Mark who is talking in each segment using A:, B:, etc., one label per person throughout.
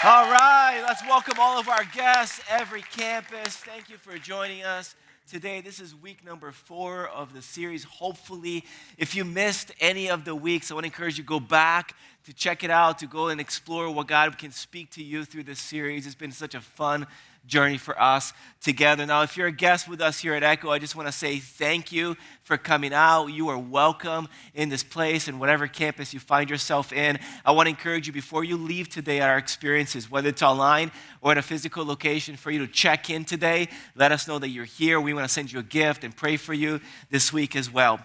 A: All right, let's welcome all of our guests, every campus. Thank you for joining us today. This is week number 4 of the series, hopefully. If you missed any of the weeks, I want to encourage you to go back to check it out, to go and explore what God can speak to you through this series. It's been such a fun journey for us together. Now, if you're a guest with us here at Echo, I just want to say thank you for coming out. You are welcome in this place and whatever campus you find yourself in. I want to encourage you before you leave today at our experiences, whether it's online or at a physical location, for you to check in today. Let us know that you're here. We want to send you a gift and pray for you this week as well.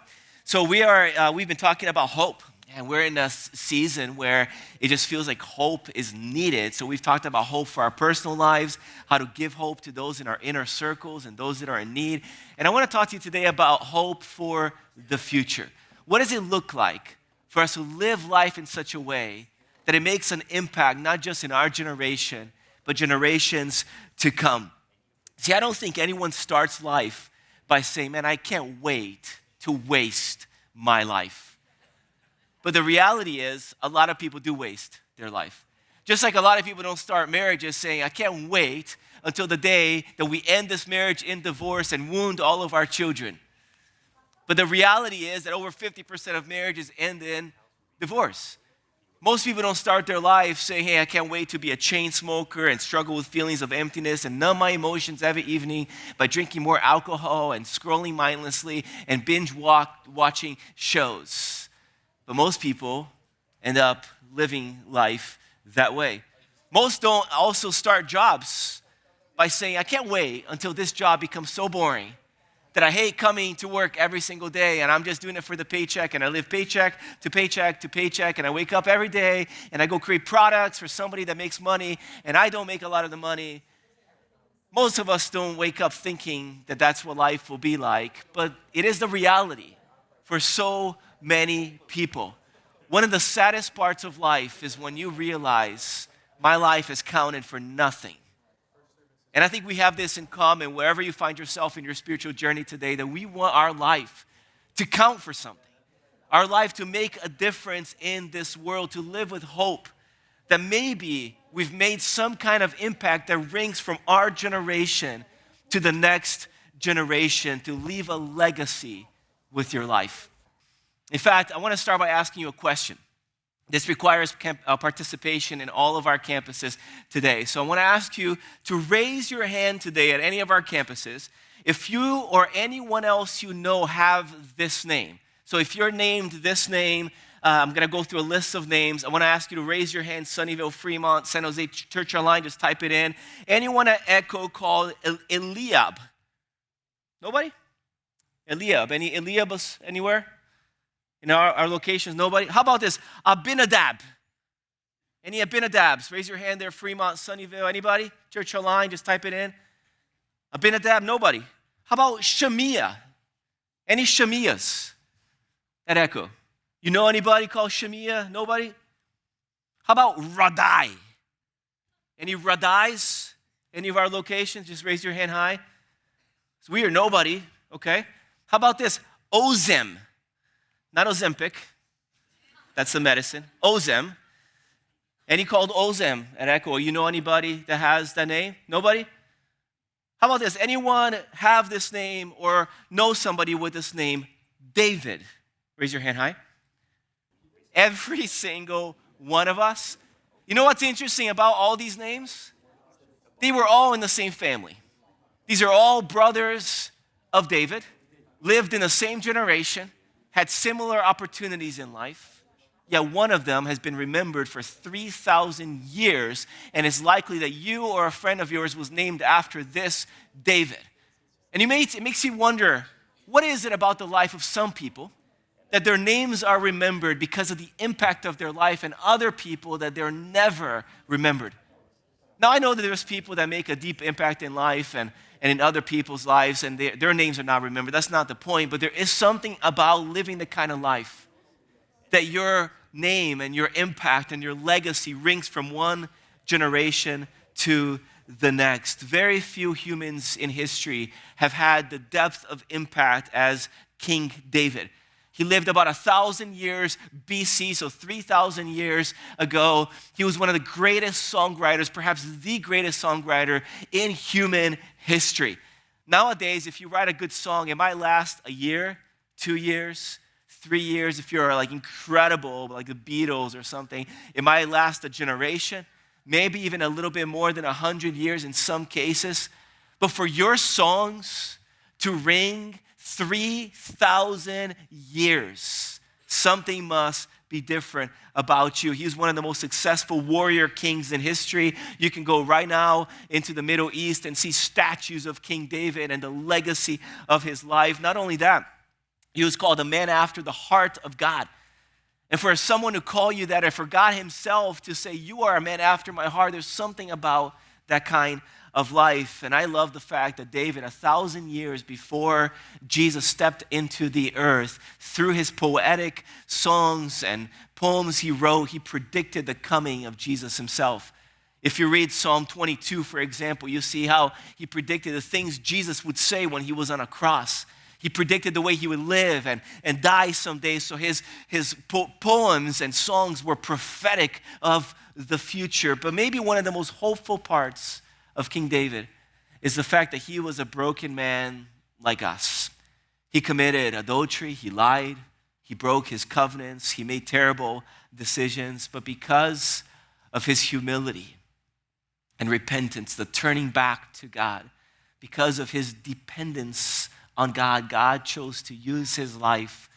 A: So we've been talking about hope. And we're in a season where it just feels like hope is needed. So we've talked about hope for our personal lives, how to give hope to those in our inner circles and those that are in need. And I want to talk to you today about hope for the future. What does it look like for us to live life in such a way that it makes an impact, not just in our generation, but generations to come? See, I don't think anyone starts life by saying, man, I can't wait to waste my life. But the reality is, a lot of people do waste their life. Just like a lot of people don't start marriages saying, I can't wait until the day that we end this marriage in divorce and wound all of our children. But the reality is that over 50% of marriages end in divorce. Most people don't start their life saying, hey, I can't wait to be a chain smoker and struggle with feelings of emptiness and numb my emotions every evening by drinking more alcohol and scrolling mindlessly and binge watching shows. But most people end up living life that way. Most don't also start jobs by saying, I can't wait until this job becomes so boring that I hate coming to work every single day and I'm just doing it for the paycheck and I live paycheck to paycheck to paycheck and I wake up every day and I go create products for somebody that makes money and I don't make a lot of the money. Most of us don't wake up thinking that that's what life will be like, but it is the reality for so many people. One of the saddest parts of life is when you realize my life is counted for nothing. And I think we have this in common wherever you find yourself in your spiritual journey today, that we want our life to count for something. Our life to make a difference in this world, to live with hope that maybe we've made some kind of impact that rings from our generation to the next generation, to leave a legacy with your life. In fact, I want to start by asking you a question. This requires participation in all of our campuses today. So I want to ask you to raise your hand today at any of our campuses if you or anyone else you know have this name. So if you're named this name, I'm going to go through a list of names. I want to ask you to raise your hand. Sunnyvale, Fremont, San Jose, Church Online, just type it in. Anyone at Echo called Eliab? Nobody? Eliab. Any Eliabs anywhere? In our locations, nobody? How about this? Abinadab. Any Abinadabs? Raise your hand there, Fremont, Sunnyvale. Anybody? Church Online, just type it in. Abinadab, nobody. How about Shemiah? Any Shemiahs at Echo? You know anybody called Shemiah? Nobody? How about Radai? Any Radais? Any of our locations? Just raise your hand high. It's weird, nobody. Okay. How about this? Ozem. Not Ozempic. That's the medicine. Ozem. Any called Ozem at Echo? You know anybody that has that name? Nobody? How about this? Anyone have this name or know somebody with this name? David. Raise your hand high. Every single one of us. You know what's interesting about all these names? They were all in the same family. These are all brothers of David, lived in the same generation, had similar opportunities in life, yet one of them has been remembered for 3,000 years, and it's likely that you or a friend of yours was named after this David. And it makes you wonder, what is it about the life of some people that their names are remembered because of the impact of their life, and other people that they're never remembered? Now, I know that there's people that make a deep impact in life and in other people's lives, and their names are not remembered. That's not the point, but there is something about living the kind of life that your name and your impact and your legacy rings from one generation to the next. Very few humans in history have had the depth of impact as King David. He lived about 1,000 years BC, so 3,000 years ago. He was one of the greatest songwriters, perhaps the greatest songwriter in human history. Nowadays, if you write a good song, it might last a year, 2 years, 3 years. If you're like incredible, like the Beatles or something, it might last a generation, maybe even a little bit more than 100 years in some cases. But for your songs to ring 3,000 years, something must be different about you. He's one of the most successful warrior kings in history. You can go right now into the Middle East and see statues of King David and the legacy of his life. Not only that, he was called a man after the heart of God. And for someone to call you that, and for God himself to say, you are a man after my heart, there's something about that kind of life. And I love the fact that David, 1,000 years before Jesus stepped into the earth, through his poetic songs and poems he wrote, he predicted the coming of Jesus himself. If you read Psalm 22, for example, you see how he predicted the things Jesus would say when he was on a cross. He predicted the way he would live and die someday. So his poems and songs were prophetic of the future. But maybe one of the most hopeful parts of King David is the fact that he was a broken man like us. He committed adultery, he lied, he broke his covenants, he made terrible decisions. But because of his humility and repentance, the turning back to God, because of his dependence on God, God chose to use his life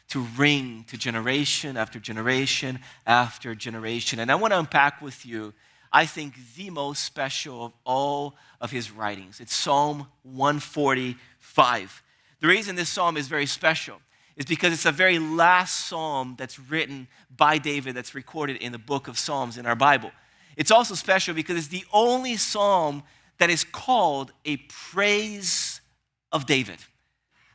A: to ring to generation after generation after generation. And I want to unpack with you, I think, the most special of all of his writings. It's Psalm 145. The reason this psalm is very special is because it's the very last psalm that's written by David that's recorded in the book of Psalms in our Bible. It's also special because it's the only psalm that is called a praise of David.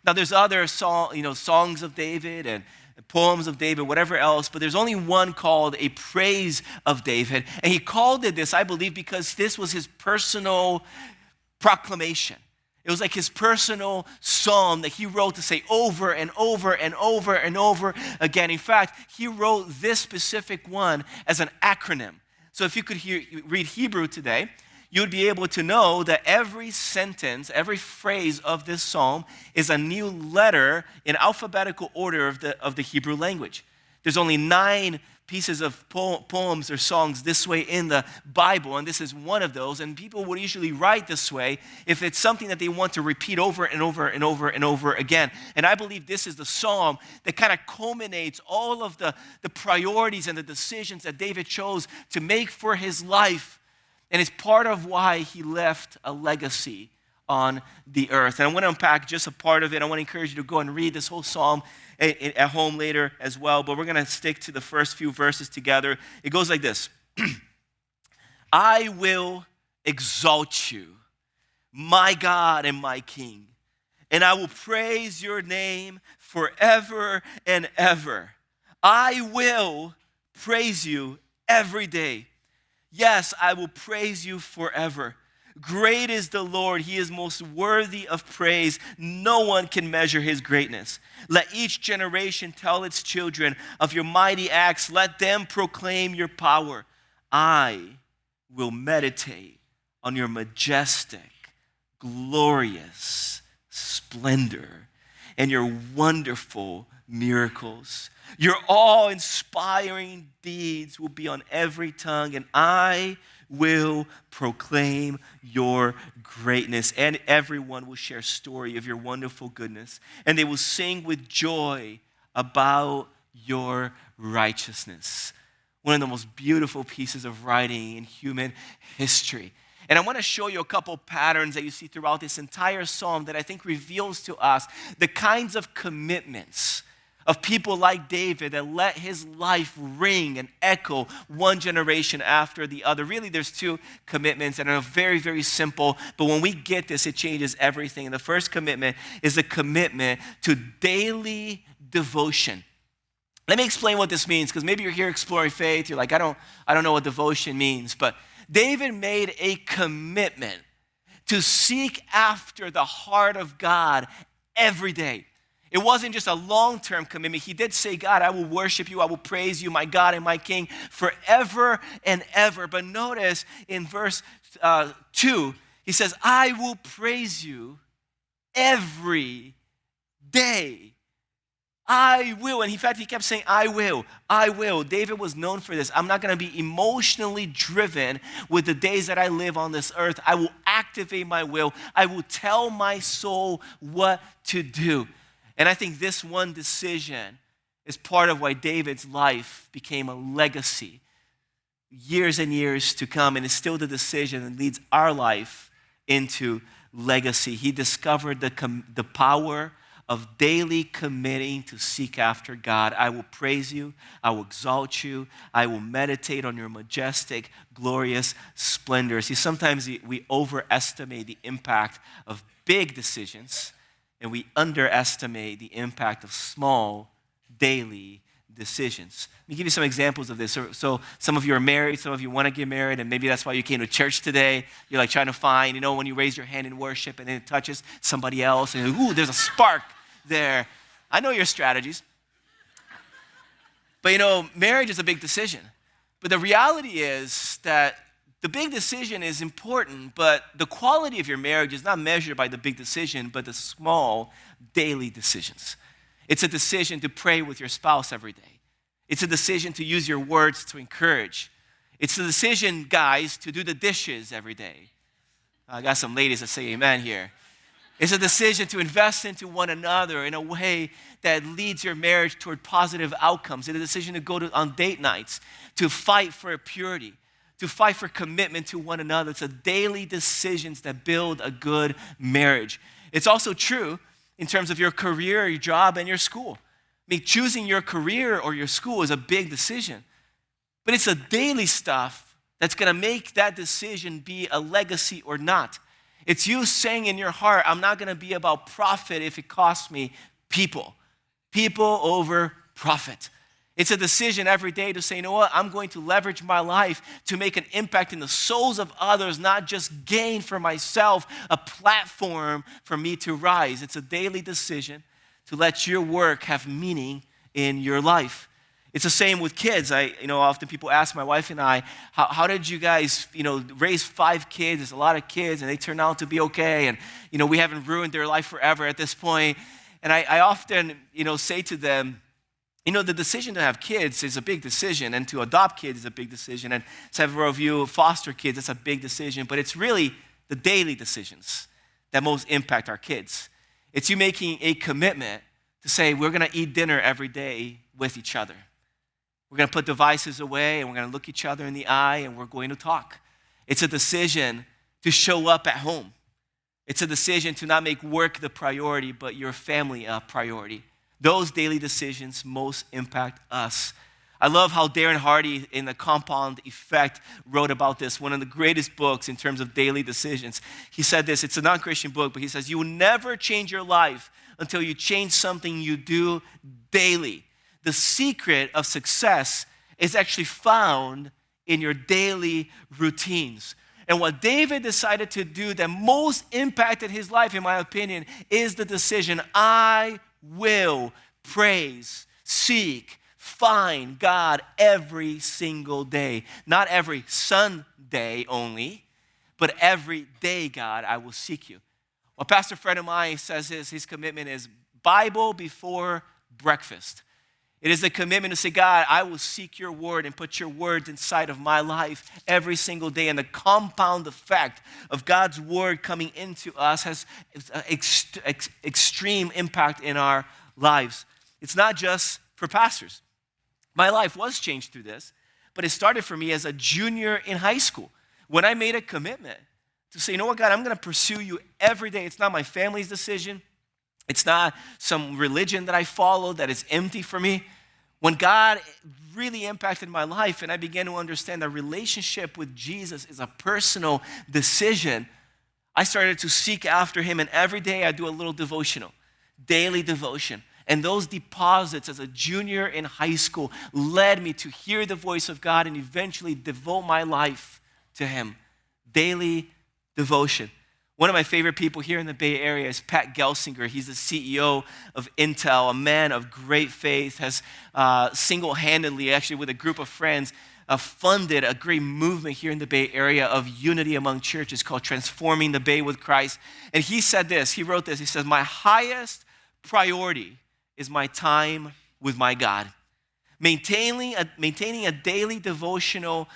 A: Now, there's other songs of David and poems of David, whatever else, but there's only one called a praise of David. And he called it this, I believe, because this was his personal proclamation. It was like his personal psalm that he wrote to say over and over and over and over again. In fact, he wrote this specific one as an acronym. So if you could read Hebrew today, you would be able to know that every sentence, every phrase of this psalm is a new letter in alphabetical order of the Hebrew language. There's only 9 pieces of poems or songs this way in the Bible, and this is one of those. And people would usually write this way if it's something that they want to repeat over and over and over and over again. And I believe this is the psalm that kind of culminates all of the priorities and the decisions that David chose to make for his life. And it's part of why he left a legacy on the earth. And I want to unpack just a part of it. I want to encourage you to go and read this whole psalm at home later as well. But we're going to stick to the first few verses together. It goes like this. I will exalt you, my God and my King, and I will praise your name forever and ever. I will praise you every day. Yes, I will praise you forever. Great is the Lord. He is most worthy of praise. No one can measure his greatness. Let each generation tell its children of your mighty acts. Let them proclaim your power. I will meditate on your majestic, glorious splendor and your wonderful miracles. Your awe-inspiring deeds will be on every tongue, and I will proclaim your greatness, and everyone will share story of your wonderful goodness, and they will sing with joy about your righteousness. One of the most beautiful pieces of writing in human history. And I want to show you a couple patterns that you see throughout this entire psalm that I think reveals to us the kinds of commitments of people like David that let his life ring and echo one generation after the other. Really, there's 2 commitments and are very, very simple. But when we get this, it changes everything. And the first commitment is a commitment to daily devotion. Let me explain what this means, because maybe you're here exploring faith. You're like, I don't know what devotion means. But David made a commitment to seek after the heart of God every day. It wasn't just a long-term commitment. He did say, God, I will worship you, I will praise you, my God and my King, forever and ever. But notice in verse 2, he says, I will praise you every day. I will. And in fact, he kept saying, I will, I will. David was known for this. I'm not going to be emotionally driven with the days that I live on this earth. I will activate my will. I will tell my soul what to do. And I think this one decision is part of why David's life became a legacy years and years to come, and it's still the decision that leads our life into legacy. He discovered the power of daily committing to seek after God. I will praise you. I will exalt you. I will meditate on your majestic, glorious splendor. See, sometimes we overestimate the impact of big decisions, and we underestimate the impact of small, daily decisions. Let me give you some examples of this. So some of you are married, some of you want to get married, and maybe that's why you came to church today. You're like trying to find, when you raise your hand in worship and then it touches somebody else, and ooh, there's a spark there. I know your strategies. But marriage is a big decision. But the reality is that the big decision is important, but the quality of your marriage is not measured by the big decision, but the small daily decisions. It's a decision to pray with your spouse every day. It's a decision to use your words to encourage. It's a decision, guys, to do the dishes every day. I got some ladies that say amen here. It's a decision to invest into one another in a way that leads your marriage toward positive outcomes. It's a decision to go on date nights, to fight for purity, to fight for commitment to one another. It's a daily decisions that build a good marriage. It's also true in terms of your career, your job, and your school. Choosing your career or your school is a big decision. But it's the daily stuff that's going to make that decision be a legacy or not. It's you saying in your heart, I'm not going to be about profit if it costs me people. People over profit. It's a decision every day to say, you know what, I'm going to leverage my life to make an impact in the souls of others, not just gain for myself a platform for me to rise. It's a daily decision to let your work have meaning in your life. It's the same with kids. Often people ask my wife and I, how did you guys, raise 5 kids? There's a lot of kids, and they turn out to be okay, and, we haven't ruined their life forever at this point. And I often, say to them, the decision to have kids is a big decision, and to adopt kids is a big decision, and several of you foster kids, it's a big decision, but it's really the daily decisions that most impact our kids. It's you making a commitment to say, we're going to eat dinner every day with each other. We're going to put devices away, and we're going to look each other in the eye, and we're going to talk. It's a decision to show up at home. It's a decision to not make work the priority, but your family a priority. Those daily decisions most impact us. I love how Darren Hardy in The Compound Effect wrote about this, one of the greatest books in terms of daily decisions. He said this, it's a non-Christian book, but he says, you will never change your life until you change something you do daily. The secret of success is actually found in your daily routines. And what David decided to do that most impacted his life, in my opinion, is the decision, I will praise, seek, find God every single day. Not every Sunday only, but every day, God, I will seek you. What Pastor Fred of mine says is his commitment is Bible before breakfast. It is a commitment to say, God, I will seek your word and put your words inside of my life every single day. And the compound effect of God's word coming into us has extreme impact in our lives. It's not just for pastors. My life was changed through this, but it started for me as a junior in high school when I made a commitment to say, you know what, God, I'm going to pursue you every day. It's not my family's decision. It's not some religion that I follow that is empty for me. When God really impacted my life and I began to understand that relationship with Jesus is a personal decision, I started to seek after him, and every day I do a little devotional, daily devotion. And those deposits as a junior in high school led me to hear the voice of God and eventually devote my life to him. Daily devotion. One of my favorite people here in the Bay Area is Pat Gelsinger. He's the CEO of Intel, a man of great faith, has single-handedly, actually with a group of friends, funded a great movement here in the Bay Area of unity among churches called Transforming the Bay with Christ. And he said this, he wrote this, he says, my highest priority is my time with my God. Maintaining a daily devotional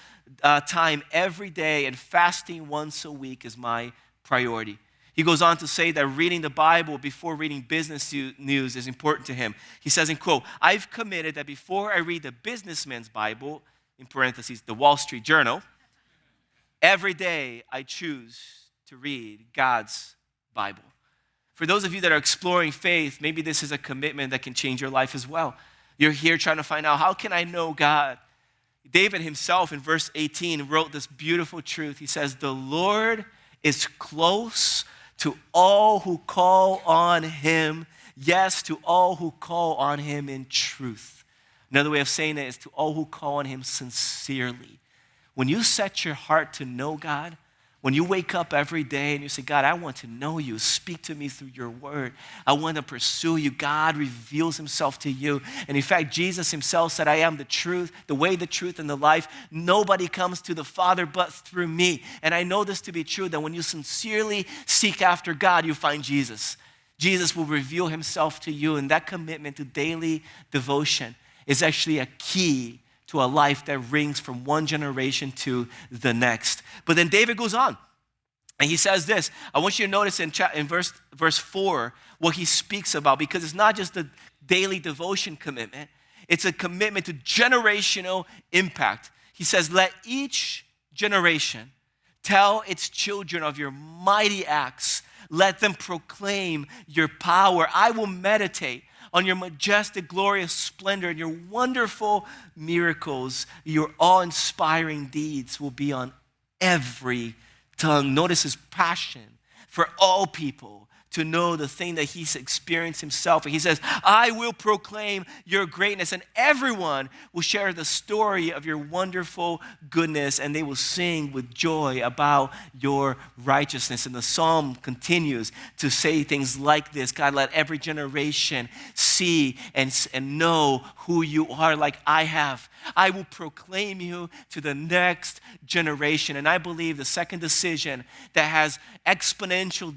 A: time every day and fasting once a week is my priority. He goes on to say that reading the Bible before reading business news is important to him. He says in quote, I've committed that before I read the businessman's Bible, in parentheses, the Wall Street Journal, every day I choose to read God's Bible. For those of you that are exploring faith, maybe this is a commitment that can change your life as well. You're here trying to find out, how can I know God? David himself in verse 18 wrote this beautiful truth. He says, the Lord is close to all who call on him. Yes, to all who call on him in truth. Another way of saying it is to all who call on him sincerely. When you set your heart to know God, when you wake up every day and you say, God, I want to know you. Speak to me through your word. I want to pursue you. God reveals himself to you. And in fact, Jesus himself said, I am the truth, the way, the truth, and the life. Nobody comes to the Father but through me. And I know this to be true, that when you sincerely seek after God, you find Jesus. Jesus will reveal himself to you. And that commitment to daily devotion is actually a key to a life that rings from one generation to the next. But then David goes on, and he says this. I want you to notice in verse 4 what he speaks about, because it's not just the daily devotion commitment. It's a commitment to generational impact. He says, let each generation tell its children of your mighty acts. Let them proclaim your power. I will meditate on your majestic, glorious splendor and your wonderful miracles. Your awe-inspiring deeds will be on every tongue. Notice his passion for all people to know the thing that he's experienced himself. And he says, I will proclaim your greatness, and everyone will share the story of your wonderful goodness, and they will sing with joy about your righteousness. And the psalm continues to say things like this: God, let every generation see and know who you are like I have. I will proclaim you to the next generation. And I believe the second decision that has exponential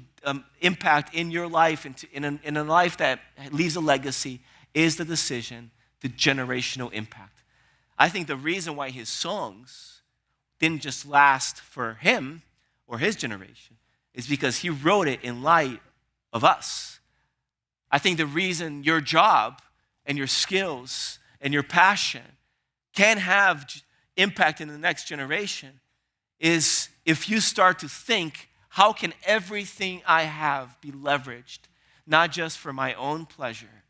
A: impact in your life and in a life that leaves a legacy is the decision to generational impact. I think the reason why his songs didn't just last for him or his generation is because he wrote it in light of us. I think the reason your job and your skills and your passion can have impact in the next generation is if you start to think, how can everything I have be leveraged, not just for my own pleasure,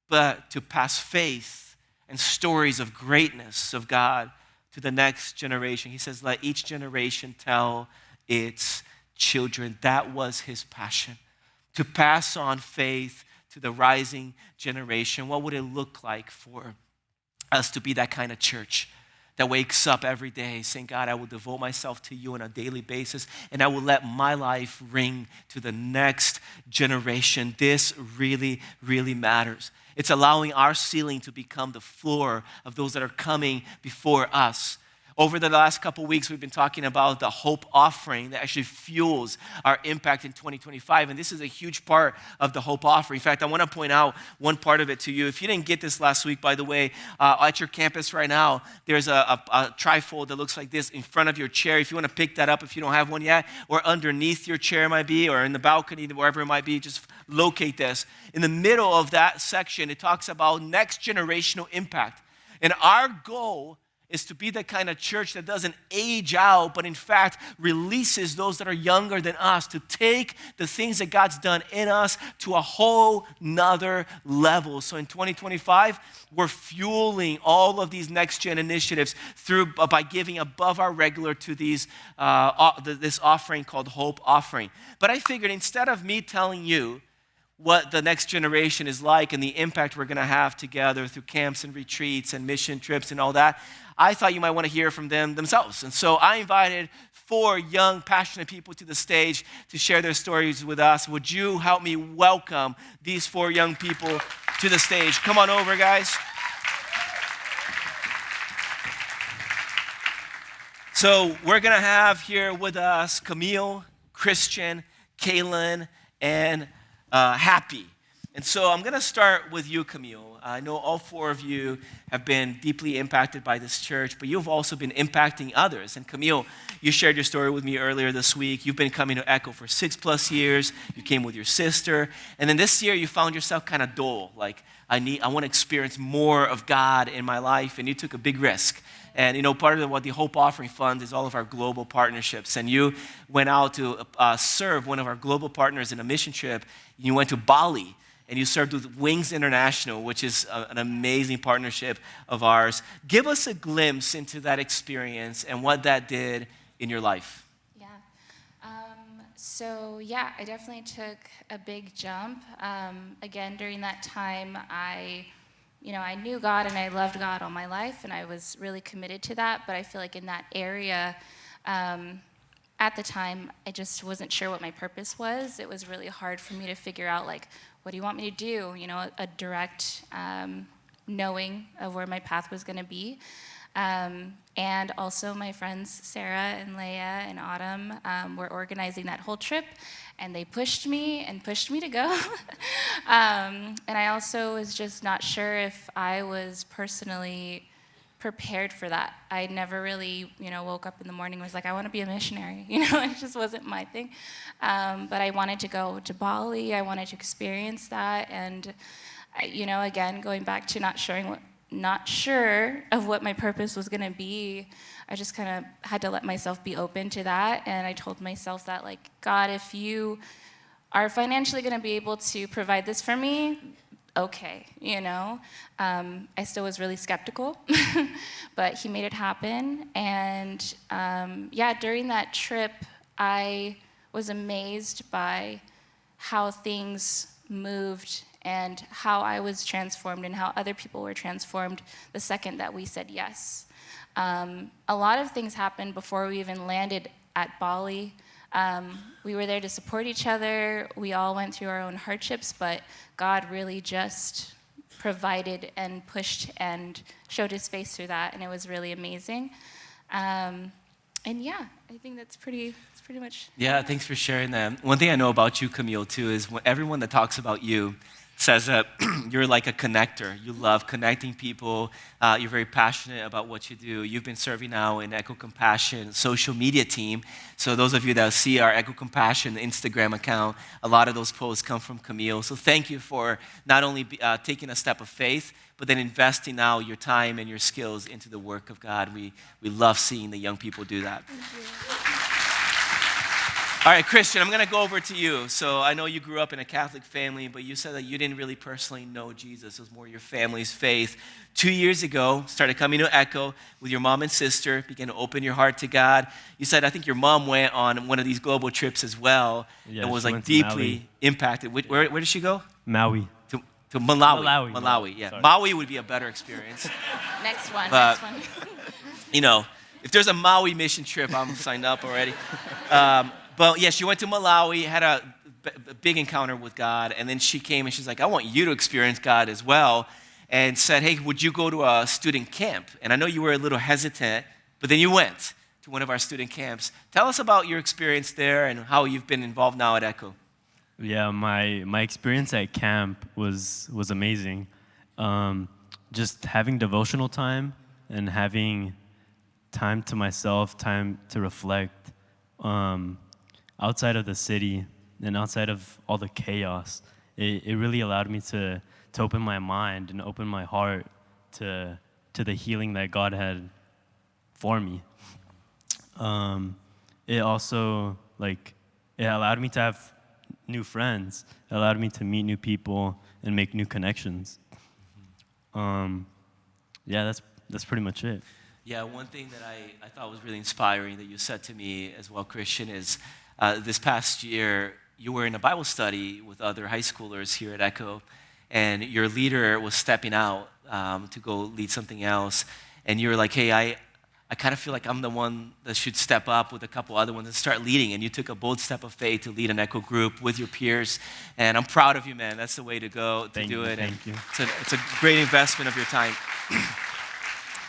A: but to pass faith and stories of greatness of God to the next generation? He says, let each generation tell its children. That was his passion, to pass on faith to the rising generation. What would it look like for us to be that kind of church that wakes up every day saying, God, I will devote myself to you on a daily basis, and I will let my life ring to the next generation? This really, really matters. It's allowing our ceiling to become the floor of those that are coming before us. Over the last couple weeks, we've been talking about the hope offering that actually fuels our impact in 2025. And this is a huge part of the hope offering. In fact, I want to point out one part of it to you. If you didn't get this last week, by the way, at your campus right now, there's a trifold that looks like this in front of your chair. If you want to pick that up, if you don't have one yet, or underneath your chair might be, or in the balcony, wherever it might be, just locate this. In the middle of that section, it talks about next generational impact. And our goal is to be the kind of church that doesn't age out, but in fact releases those that are younger than us to take the things that God's done in us to a whole nother level. So in 2025, we're fueling all of these next gen initiatives by giving above our regular to this offering called Hope Offering. But I figured instead of me telling you what the next generation is like and the impact we're going to have together through camps and retreats and mission trips and all that, I thought you might want to hear from them themselves. And so I invited 4 young, passionate people to the stage to share their stories with us. Would you help me welcome these 4 young people to the stage? Come on over, guys. So we're going to have here with us Camille, Christian, Kaylin, and Happy. And so I'm going to start with you, Camille. I know all 4 of you have been deeply impacted by this church, but you've also been impacting others. And Camille, you shared your story with me earlier this week. You've been coming to Echo for 6+ years. You came with your sister. And then this year you found yourself kind of dull, like I want to experience more of God in my life, and you took a big risk. And, part of what the Hope Offering Fund is all of our global partnerships. And you went out to serve one of our global partners in a mission trip. You went to Bali, and you served with Wings International, which is an amazing partnership of ours. Give us a glimpse into that experience and what that did in your life.
B: Yeah. I definitely took a big jump. Again, during that time, I knew God and I loved God all my life, and I was really committed to that. But I feel like in that area, at the time, I just wasn't sure what my purpose was. It was really hard for me to figure out, what do you want me to do? A direct knowing of where my path was going to be. And also my friends Sarah and Leah and Autumn were organizing that whole trip, and they pushed me to go. And I also was just not sure if I was personally prepared for that. I never really, woke up in the morning and was like, I want to be a missionary. It just wasn't my thing. But I wanted to go to Bali. I wanted to experience that. And, again, going back to not sure of what my purpose was going to be, I just kind of had to let myself be open to that. And I told myself that, God, if you are financially going to be able to provide this for me, okay, I still was really skeptical, but he made it happen. And during that trip, I was amazed by how things moved and how I was transformed and how other people were transformed the second that we said yes. A lot of things happened before we even landed at Bali. We were there to support each other. We all went through our own hardships, but God really just provided and pushed and showed his face through that, and it was really amazing. I think that's pretty much.
A: Yeah, thanks for sharing that. One thing I know about you, Camille, too, is everyone that talks about you says that you're like a connector. You love connecting people. You're very passionate about what you do. You've been serving now in Echo Compassion social media team. So those of you that see our Echo Compassion Instagram account, a lot of those posts come from Camille. So thank you for not only taking a step of faith, but then investing now your time and your skills into the work of God. We love seeing the young people do that.
B: Thank you.
A: All right, Christian, I'm going to go over to you. So I know you grew up in a Catholic family, but you said that you didn't really personally know Jesus. It was more your family's faith. 2 years ago, started coming to Echo with your mom and sister, began to open your heart to God. You said, I think your mom went on one of these global trips as well, and was deeply impacted. Where did she go?
C: Maui.
A: To Malawi, yeah.
C: Sorry.
A: Maui would be a better experience.
B: Next one.
A: If there's a Maui mission trip, I'm signed up already. But yeah, she went to Malawi, had a big encounter with God, and then she came and she's like, I want you to experience God as well, and said, hey, would you go to a student camp? And I know you were a little hesitant, but then you went to one of our student camps. Tell us about your experience there and how you've been involved now at Echo.
C: Yeah, my experience at camp was amazing. Just having devotional time and having time to myself, time to reflect, outside of the city and outside of all the chaos, it really allowed me to open my mind and open my heart to the healing that God had for me. It also, it allowed me to have new friends. It allowed me to meet new people and make new connections. That's pretty much it.
A: Yeah, one thing that I thought was really inspiring that you said to me as well, Christian, is this past year you were in a Bible study with other high schoolers here at Echo, and your leader was stepping out to go lead something else, and you were like, hey, I I kind of feel like I'm the one that should step up with a couple other ones and start leading. And you took a bold step of faith to lead an Echo group with your peers. And I'm proud of you, man. That's the way to go to do it.
C: Thank you.
A: It's a great investment of your time.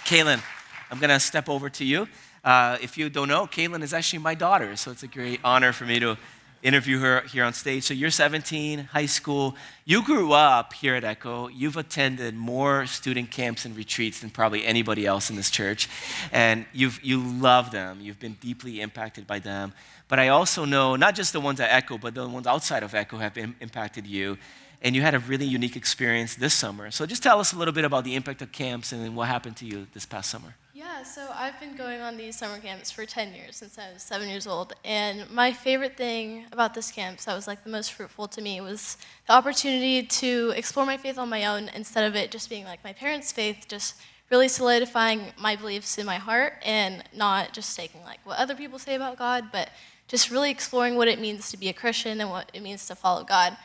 A: Kaylin, I'm going to step over to you. If you don't know, Kaylin is actually my daughter. So it's a great honor for me to interview her here on stage. So you're 17, high school. You grew up here at Echo. You've attended more student camps and retreats than probably anybody else in this church. And you love them. You've been deeply impacted by them. But I also know not just the ones at Echo, but the ones outside of Echo have impacted you. And you had a really unique experience this summer. So just tell us a little bit about the impact of camps and then what happened to you this past summer.
D: Yeah, so I've been going on these summer camps for 10 years, since I was 7 years old. And my favorite thing about this camp, that was like the most fruitful to me, was the opportunity to explore my faith on my own instead of it just being like my parents' faith, just really solidifying my beliefs in my heart and not just taking like what other people say about God, but just really exploring what it means to be a Christian and what it means to follow God.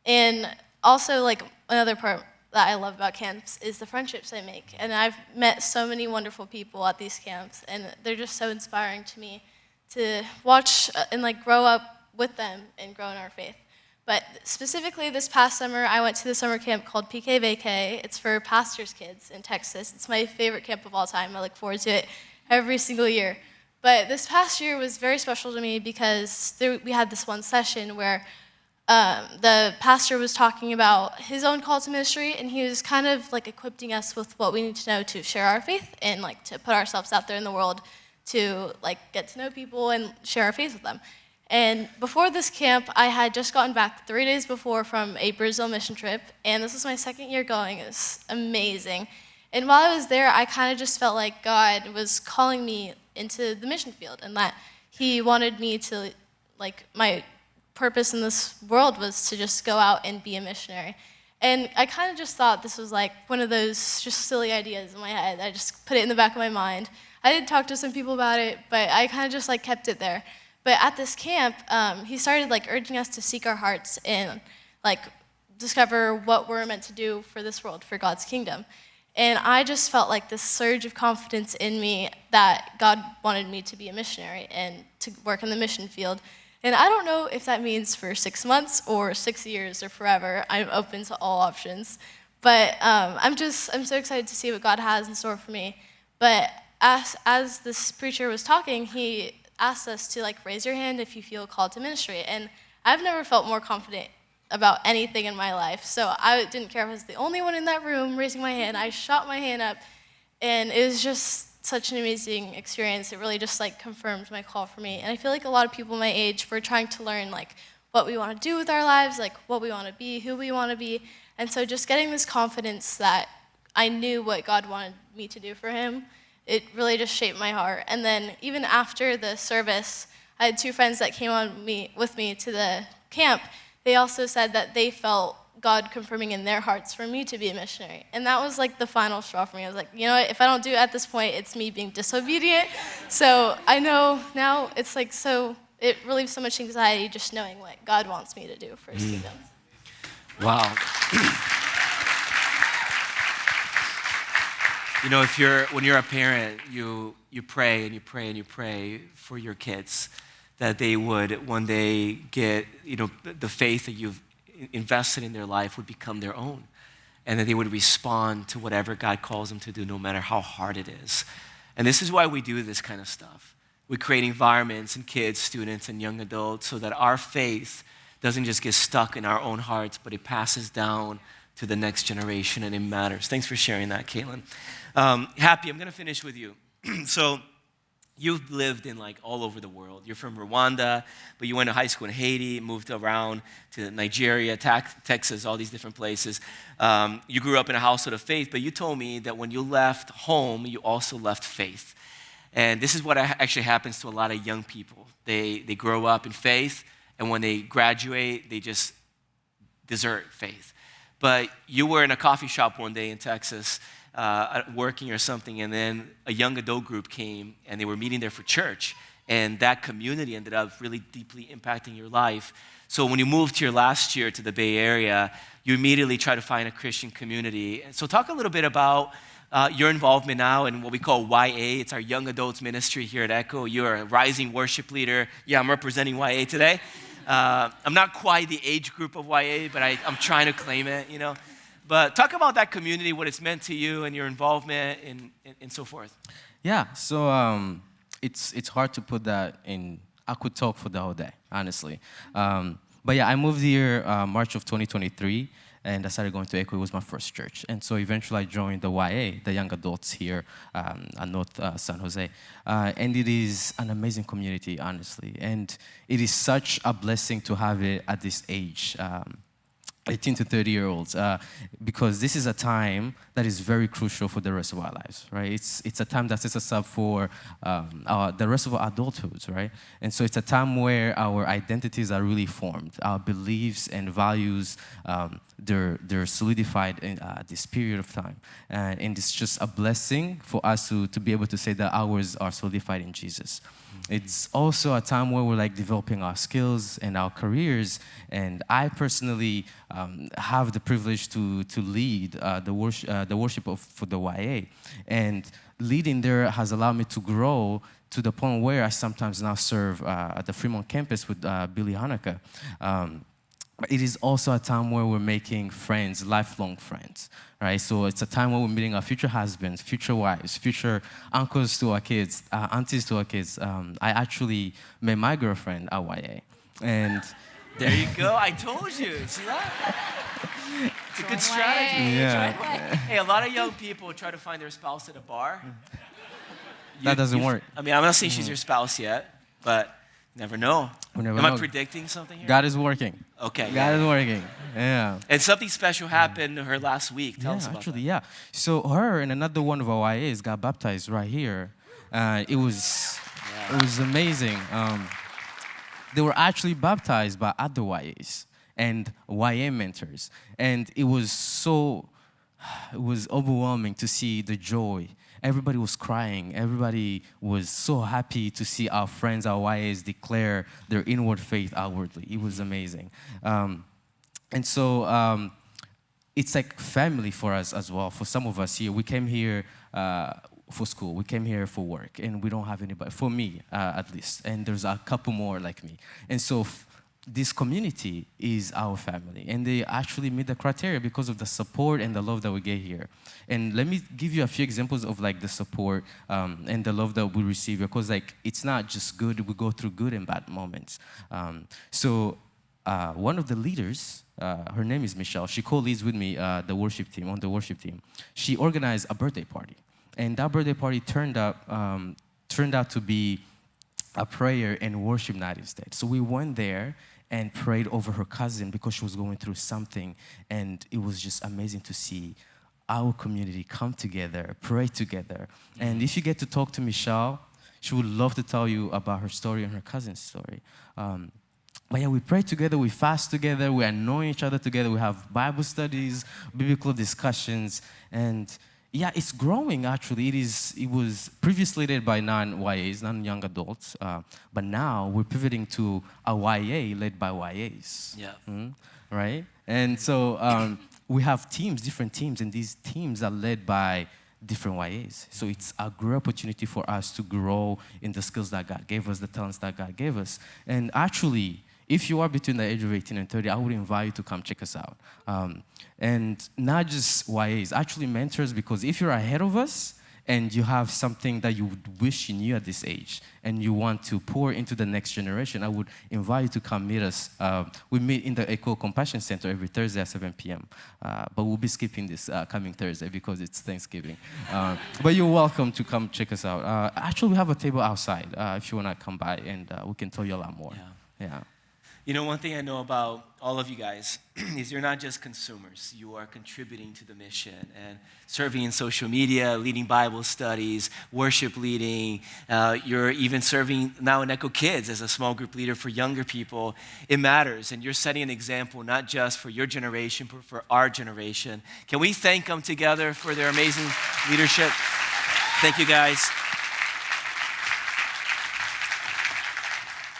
D: And also, like, another part that I love about camps is the friendships I make. And I've met so many wonderful people at these camps, and they're just so inspiring to me to watch and like grow up with them and grow in our faith. But specifically this past summer, I went to the summer camp called Pt.4. It's for pastors' kids in Texas. It's my favorite camp of all time. I look forward to it every single year. But this past year was very special to me because we had this one session where the pastor was talking about his own call to ministry, and he was kind of like equipping us with what we need to know to share our faith and like to put ourselves out there in the world to like get to know people and share our faith with them. And before this camp, I had just gotten back 3 days before from a Brazil mission trip, and this was my second year going. It was amazing. And while I was there, I kind of just felt like God was calling me into the mission field, and that he wanted me to, like, my purpose in this world was to just go out and be a missionary. And I kind of just thought this was like one of those just silly ideas in my head. I just put it in the back of my mind. I did talk to some people about it, but I kind of just like kept it there. But at this camp, he started like urging us to seek our hearts and like discover what we're meant to do for this world, for God's kingdom. And I just felt like this surge of confidence in me that God wanted me to be a missionary and to work in the mission field. And I don't know if that means for 6 months or 6 years or forever. I'm open to all options. But I'm so excited to see what God has in store for me. But as this preacher was talking, he asked us to like raise your hand if you feel called to ministry. And I've never felt more confident about anything in my life. So I didn't care if I was the only one in that room raising my hand. I shot my hand up, and it was just such an amazing experience. It really just like confirmed my call for me. And I feel like a lot of people my age, we're trying to learn like what we want to do with our lives, like what we want to be, who we want to be. And so just getting this confidence that I knew what God wanted me to do for him, it really just shaped my heart. And then even after the service, I had 2 friends that came with me to the camp. They also said that they felt God confirming in their hearts for me to be a missionary. And that was like the final straw for me. I was like, you know what, if I don't do it at this point, it's me being disobedient. So I know now it's like, so it relieves so much anxiety just knowing what God wants me to do for his kingdom.
A: Wow. You know, when you're a parent, you pray and you pray and you pray for your kids that they would one day get, you know, the faith that you've invested in their life would become their own, and that they would respond to whatever God calls them to do, no matter how hard it is. And this is why we do this kind of stuff. We create environments in kids, students, and young adults so that our faith doesn't just get stuck in our own hearts, but it passes down to the next generation, and it matters. Thanks for sharing that, Caitlin. Happy, I'm going to finish with you. So you've lived in like all over the world. You're from Rwanda, but you went to high school in Haiti, moved around to Nigeria, Texas, all these different places. You grew up in a household of faith, but you told me that when you left home, you also left faith. And this is what actually happens to a lot of young people. They grow up in faith, and when they graduate, they just desert faith. But you were in a coffee shop one day in Texas, working or something, and then a young adult group came, and they were meeting there for church, and that community ended up really deeply impacting your life. So when you moved here last year to the Bay Area, you immediately try to find a Christian community. And so talk a little bit about your involvement now in what we call YA. It's our young adults ministry here at Echo. You're a rising worship leader. Yeah, I'm representing YA today. I'm not quite the age group of YA, but I'm trying to claim it, you know. But talk about that community, what it's meant to you and your involvement and so forth.
E: Yeah, so it's hard to put that in. I could talk for the whole day, honestly. But yeah, I moved here March of 2023, and I started going to Echo. It was my first church. And so eventually I joined the YA, the young adults here at North San Jose. And it is an amazing community, honestly. And it is such a blessing to have it at this age. 18 to 30-year-olds, because this is a time that is very crucial for the rest of our lives, right? It's a time that sets us up for the rest of our adulthood, right? And so it's a time where our identities are really formed, our beliefs and values, they're solidified in this period of time. And it's just a blessing for us to be able to say that ours are solidified in Jesus. It's also a time where we're like developing our skills and our careers. And I personally have the privilege to lead the worship for the YA. And leading there has allowed me to grow to the point where I sometimes now serve at the Fremont campus with Billy Hanukkah. It is also a time where we're making friends, lifelong friends, right? So it's a time where we're meeting our future husbands, future wives, future uncles to our kids, aunties to our kids. I actually met my girlfriend at YA. And
A: there you go. I told you. See that? It's a good strategy.
E: Yeah.
A: Hey, a lot of young people try to find their spouse at a bar.
E: That doesn't work.
A: I mean, I'm not saying she's your spouse yet, but you never know. Am I predicting something here?
E: God is working.
A: Okay.
E: God is working. Yeah.
A: And something special happened to her last week. Tell us about
E: actually,
A: that.
E: yeah. So her and another one of our YAs got baptized right here. It was amazing. They were actually baptized by other YAs and YA mentors. And it was overwhelming to see the joy. Everybody was crying. Everybody was so happy to see our friends, our YAs, declare their inward faith outwardly. It was amazing. And so it's like family for us as well. For some of us here, we came here for school. We came here for work, and we don't have anybody, for me at least. And there's a couple more like me. And so this community is our family, and they actually meet the criteria because of the support and the love that we get here. And let me give you a few examples of like the support and the love that we receive, because like it's not just good. We go through good and bad moments. So one of the leaders, her name is Michelle. She co-leads with me on the worship team. She organized a birthday party, and that birthday party turned out to be a prayer and worship night instead. So we went there and prayed over her cousin because she was going through something, and it was just amazing to see our community come together, pray together. And if you get to talk to Michelle, she would love to tell you about her story and her cousin's story. But yeah, we pray together, we fast together, we annoy each other together, we have Bible studies, biblical discussions, and yeah, it's growing actually. It was previously led by non-YAs, non-young adults, but now we're pivoting to a YA led by YAs.
A: Yeah.
E: Right? And so we have different teams, and these teams are led by different YAs. So it's a great opportunity for us to grow in the skills that God gave us, the talents that God gave us. And actually, if you are between the age of 18 and 30, I would invite you to come check us out. And not just YAs, actually mentors, because if you're ahead of us and you have something that you would wish you knew at this age and you want to pour into the next generation, I would invite you to come meet us. We meet in the Echo Compassion Center every Thursday at 7 p.m. But we'll be skipping this coming Thursday because it's Thanksgiving. But you're welcome to come check us out. Actually, we have a table outside if you want to come by, and we can tell you a lot more. Yeah.
A: You know, one thing I know about all of you guys is you're not just consumers. You are contributing to the mission and serving in social media, leading Bible studies, worship leading. You're even serving now in Echo Kids as a small group leader for younger people. It matters, and you're setting an example not just for your generation, but for our generation. Can we thank them together for their amazing leadership? Thank you, guys.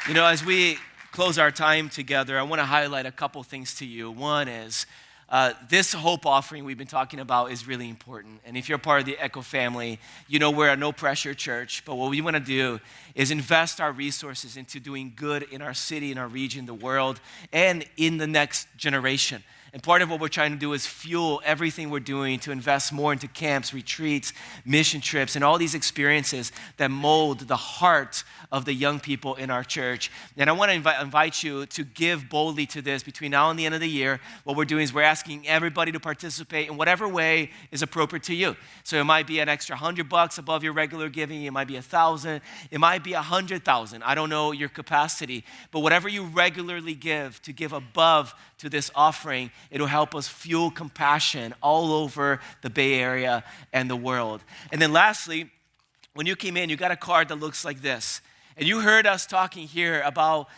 A: You know, as we close our time together, I want to highlight a couple things to you. One is This hope offering we've been talking about is really important. And if you're part of the Echo family, you know we're a no-pressure church. But what we want to do is invest our resources into doing good in our city, in our region, the world, and in the next generation. And part of what we're trying to do is fuel everything we're doing to invest more into camps, retreats, mission trips, and all these experiences that mold the heart of the young people in our church. And I want to invite you to give boldly to this between now and the end of the year. What we're doing is we're asking everybody to participate in whatever way is appropriate to you. So it might be an extra $100 above your regular giving. It might be $1,000. It might be $100,000. I don't know your capacity, but whatever you regularly give, to give above to this offering, it'll help us fuel compassion all over the Bay Area and the world. And then lastly, when you came in, you got a card that looks like this. And you heard us talking here about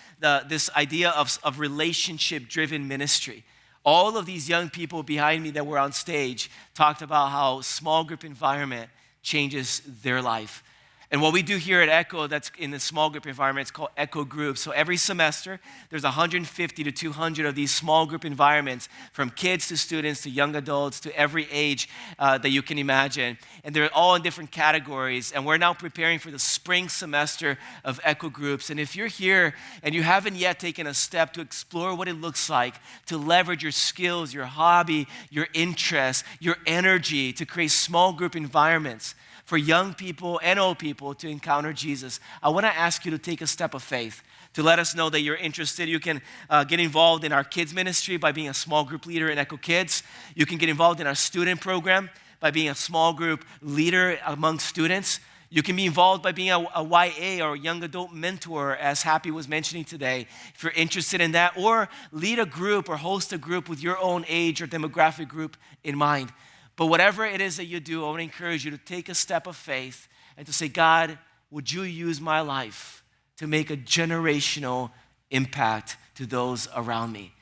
A: this idea of relationship-driven ministry. All of these young people behind me that were on stage talked about how small group environment changes their life. And what we do here at Echo, that's in the small group environment, it's called Echo Groups. So every semester, there's 150 to 200 of these small group environments, from kids to students to young adults to every age that you can imagine. And they're all in different categories. And we're now preparing for the spring semester of Echo Groups. And if you're here and you haven't yet taken a step to explore what it looks like to leverage your skills, your hobby, your interests, your energy to create small group environments for young people and old people to encounter Jesus, I want to ask you to take a step of faith, to let us know that you're interested. You can get involved in our kids ministry by being a small group leader in Echo Kids. You can get involved in our student program by being a small group leader among students. You can be involved by being a YA or a young adult mentor, as Happy was mentioning today, if you're interested in that, or lead a group or host a group with your own age or demographic group in mind. But whatever it is that you do, I want to encourage you to take a step of faith and to say, God, would you use my life to make a generational impact to those around me?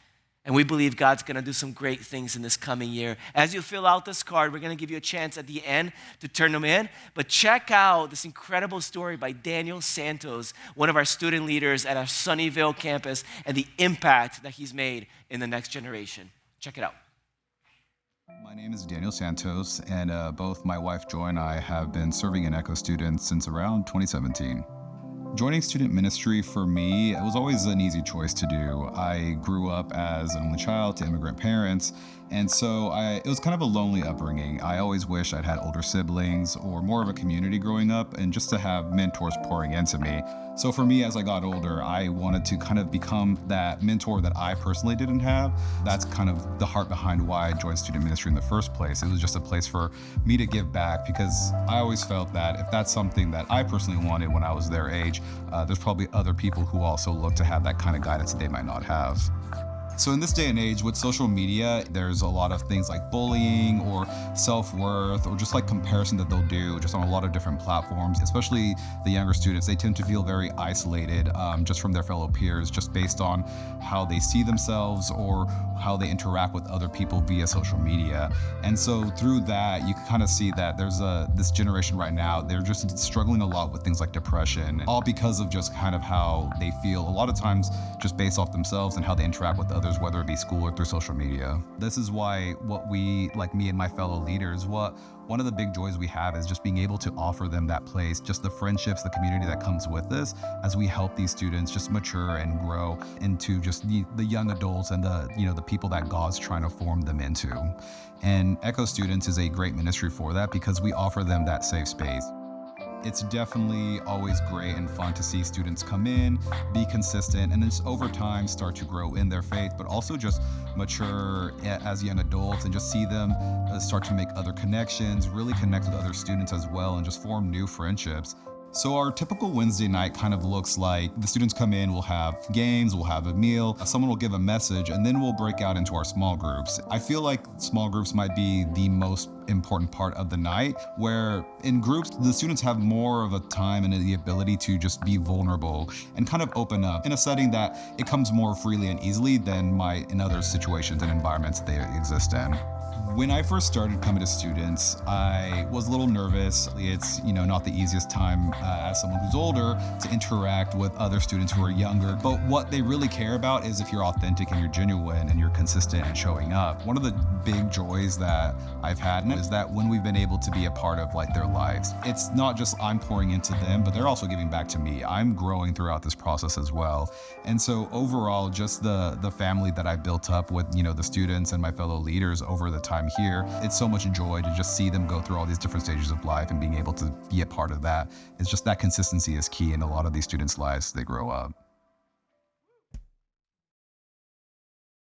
A: And we believe God's going to do some great things in this coming year. As you fill out this card, we're going to give you a chance at the end to turn them in. But check out this incredible story by Daniel Santos, one of our student leaders at our Sunnyvale campus, and the impact that he's made in the next generation. Check it out.
F: My name is Daniel Santos, and both my wife Joy and I have been serving in Echo Students since around 2017. Joining student ministry for me, it was always an easy choice to do. I grew up as an only child to immigrant parents, and so it was kind of a lonely upbringing. I always wish I'd had older siblings or more of a community growing up, and just to have mentors pouring into me. So for me, as I got older, I wanted to kind of become that mentor that I personally didn't have. That's kind of the heart behind why I joined student ministry in the first place. It was just a place for me to give back, because I always felt that if that's something that I personally wanted when I was their age, there's probably other people who also look to have that kind of guidance that they might not have. So in this day and age with social media, there's a lot of things like bullying or self-worth or just like comparison that they'll do just on a lot of different platforms, especially the younger students. They tend to feel very isolated just from their fellow peers, just based on how they see themselves or how they interact with other people via social media. And so through that, you can kind of see that there's this generation right now, they're just struggling a lot with things like depression, all because of just kind of how they feel a lot of times just based off themselves and how they interact with others, whether it be school or through social media. This is why what we, like me and my fellow leaders, one of the big joys we have is just being able to offer them that place, just the friendships, the community that comes with this, as we help these students just mature and grow into just the young adults and the people that God's trying to form them into. And Echo Students is a great ministry for that, because we offer them that safe space. It's definitely always great and fun to see students come in, be consistent, and just over time start to grow in their faith, but also just mature as young adults and just see them start to make other connections, really connect with other students as well, and just form new friendships. So our typical Wednesday night kind of looks like the students come in, we'll have games, we'll have a meal, someone will give a message, and then we'll break out into our small groups. I feel like small groups might be the most important part of the night, where in groups, the students have more of a time and the ability to just be vulnerable and kind of open up in a setting that it comes more freely and easily than might in other situations and environments that they exist in. When I first started coming to students, I was a little nervous. It's, not the easiest time as someone who's older to interact with other students who are younger. But what they really care about is if you're authentic and you're genuine and you're consistent and showing up. One of the big joys that I've had is that when we've been able to be a part of their lives, it's not just I'm pouring into them, but they're also giving back to me. I'm growing throughout this process as well. And so overall, just the family that I built up with, the students and my fellow leaders over the time here, it's so much joy to just see them go through all these different stages of life and being able to be a part of that. It's just that consistency is key in a lot of these students' lives as they grow up.